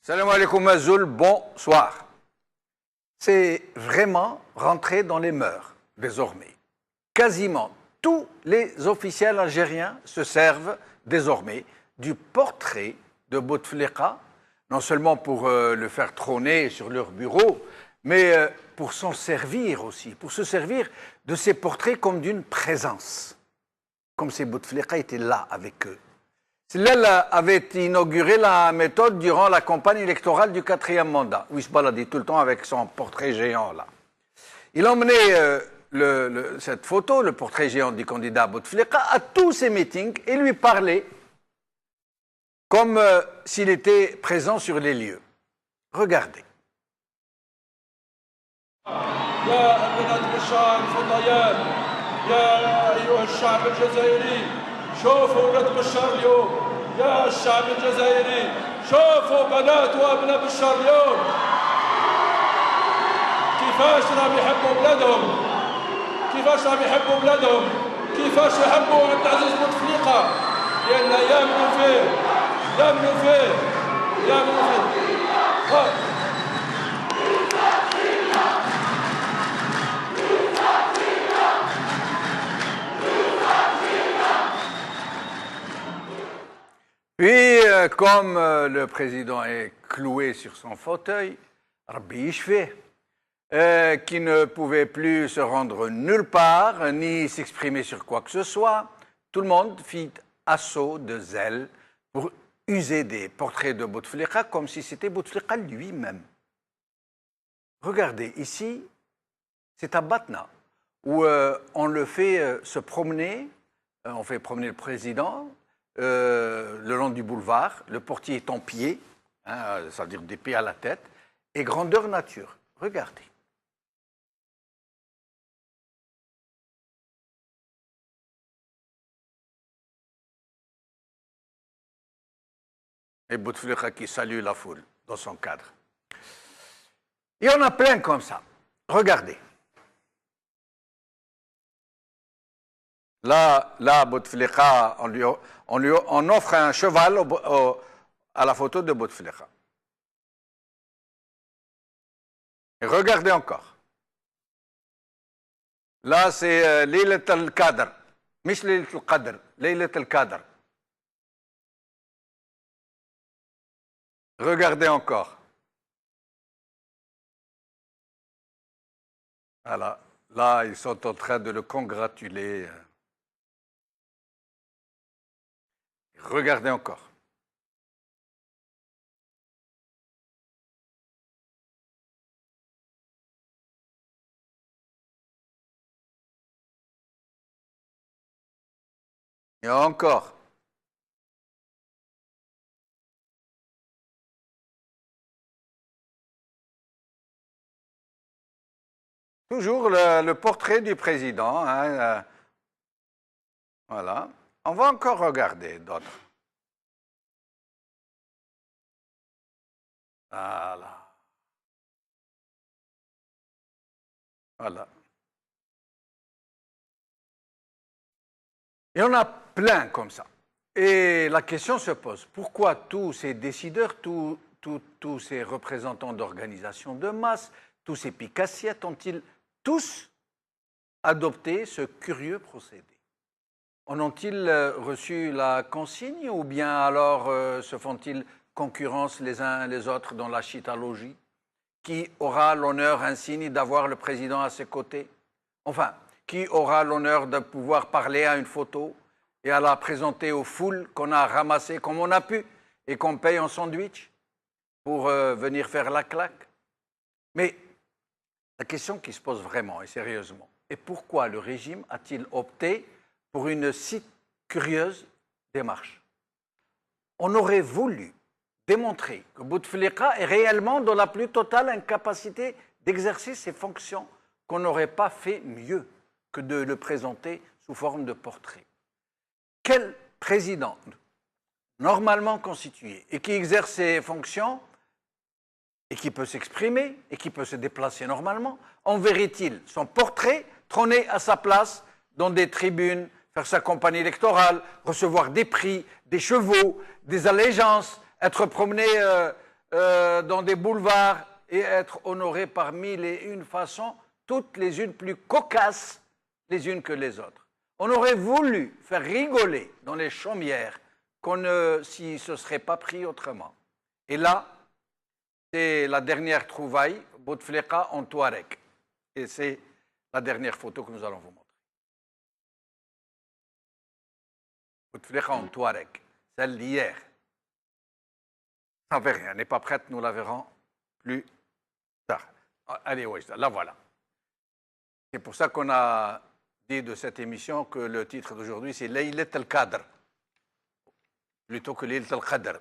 Salam alaikum Mazoul, bonsoir. C'est vraiment rentré dans les mœurs désormais. Quasiment tous les officiels algériens se servent désormais du portrait de Bouteflika, non seulement pour le faire trôner sur leur bureau, mais pour s'en servir aussi, pour se servir de ces portraits comme d'une présence, comme si Bouteflika était là avec eux. Cela avait inauguré la méthode durant la campagne électorale du 4e mandat, où il se baladait tout le temps avec son portrait géant là. Il emmenait cette photo, le portrait géant du candidat Bouteflika, à tous ses meetings et lui parlait comme s'il était présent sur les lieux. Regardez. شوفوا ولاد بشار اليوم يا الشعب الجزائري شوفوا بنات وابناء بشار اليوم كيفاش راهم يحبوا بلادهم كيفاش راهم يحبوا بلادهم كيفاش يحبوا عبد العزيز بوتفليقه لان يامنوا فيه يامنوا فيه يامنوا فيه Puis, comme le président est cloué sur son fauteuil, Rabbi Ishfeh, qui ne pouvait plus se rendre nulle part, ni s'exprimer sur quoi que ce soit, tout le monde fit assaut de zèle pour user des portraits de Bouteflika comme si c'était Bouteflika lui-même. Regardez, ici, c'est à Batna, où on le fait se promener, on fait promener le président, le long du boulevard, le portier est en pied, hein, c'est-à-dire des pieds à la tête, et grandeur nature. Regardez. Et Bouteflika qui salue la foule dans son cadre. Et on a plein comme ça. Regardez. Là, Bouteflika, on offre un cheval à la photo de Bouteflika. Et regardez encore. Là, c'est Laylat al-Qadr. Mish Laylat al-Qadr. Laylat al-Qadr. Regardez encore. Voilà. Là, ils sont en train de le congratuler. Regardez encore. Et encore. Toujours le portrait du président. Hein, voilà. On va encore regarder d'autres. Voilà. Voilà. Et on a plein comme ça. Et la question se pose, pourquoi tous ces décideurs, tous ces représentants d'organisations de masse, tous ces picassiettes ont-ils tous adopté ce curieux procédé? En ont-ils reçu la consigne ou bien alors se font-ils concurrence les uns les autres dans la chitalogie? Qui aura l'honneur insigne d'avoir le président à ses côtés? Enfin, qui aura l'honneur de pouvoir parler à une photo et à la présenter aux foules qu'on a ramassées comme on a pu et qu'on paye en sandwich pour venir faire la claque? Mais la question qui se pose vraiment et sérieusement est pourquoi le régime a-t-il opté pour une si curieuse démarche? On aurait voulu démontrer que Bouteflika est réellement dans la plus totale incapacité d'exercer ses fonctions, qu'on n'aurait pas fait mieux que de le présenter sous forme de portrait. Quel président normalement constitué et qui exerce ses fonctions et qui peut s'exprimer et qui peut se déplacer normalement, enverrait-il son portrait trôner à sa place dans des tribunes, faire sa campagne électorale, recevoir des prix, des chevaux, des allégeances, être promené dans des boulevards et être honoré par mille et une façons, toutes les unes plus cocasses les unes que les autres. On aurait voulu faire rigoler dans les chaumières si ce ne serait pas pris autrement. Et là, c'est la dernière trouvaille, Bouteflika en Touareg. Et c'est la dernière photo que nous allons vous montrer. Bouteflika en Touareg, celle d'hier. Ça ne fait rien, elle n'est pas prête, nous la verrons plus tard. Allez, oui, la voilà. C'est pour ça qu'on a dit de cette émission que le titre d'aujourd'hui, c'est Laylat al-Qadr, plutôt que Laylat al-Qadr.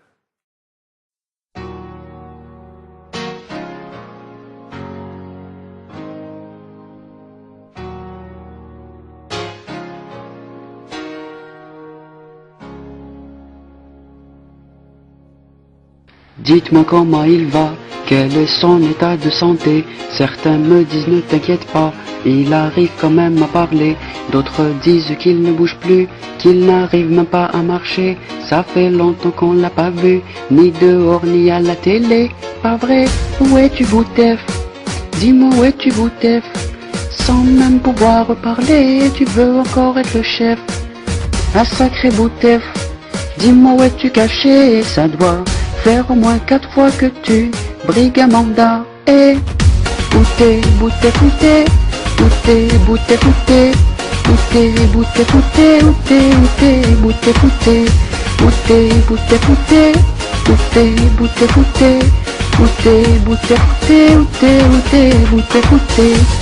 Dites-moi comment il va, quel est son état de santé. Certains me disent ne t'inquiète pas, il arrive quand même à parler. D'autres disent qu'il ne bouge plus, qu'il n'arrive même pas à marcher. Ça fait longtemps qu'on l'a pas vu, ni dehors ni à la télé. Pas vrai, où es-tu Boutef? Dis-moi où es-tu Boutef? Sans même pouvoir parler, tu veux encore être le chef. Un sacré Boutef, dis-moi où es-tu caché? Ça doit faire au moins 4 fois que tu brigues un mandat. Et où t'es, Boutef, où t'es? Où t'es, Boutef, où t'es? Où t'es, Boutef, où t'es? Où t'es, Boutef, où t'es? Où t'es, Boutef, où t'es? Où t'es, Boutef, où t'es? Où t'es, Boutef, où t'es? Où t'es, Boutef, où t'es?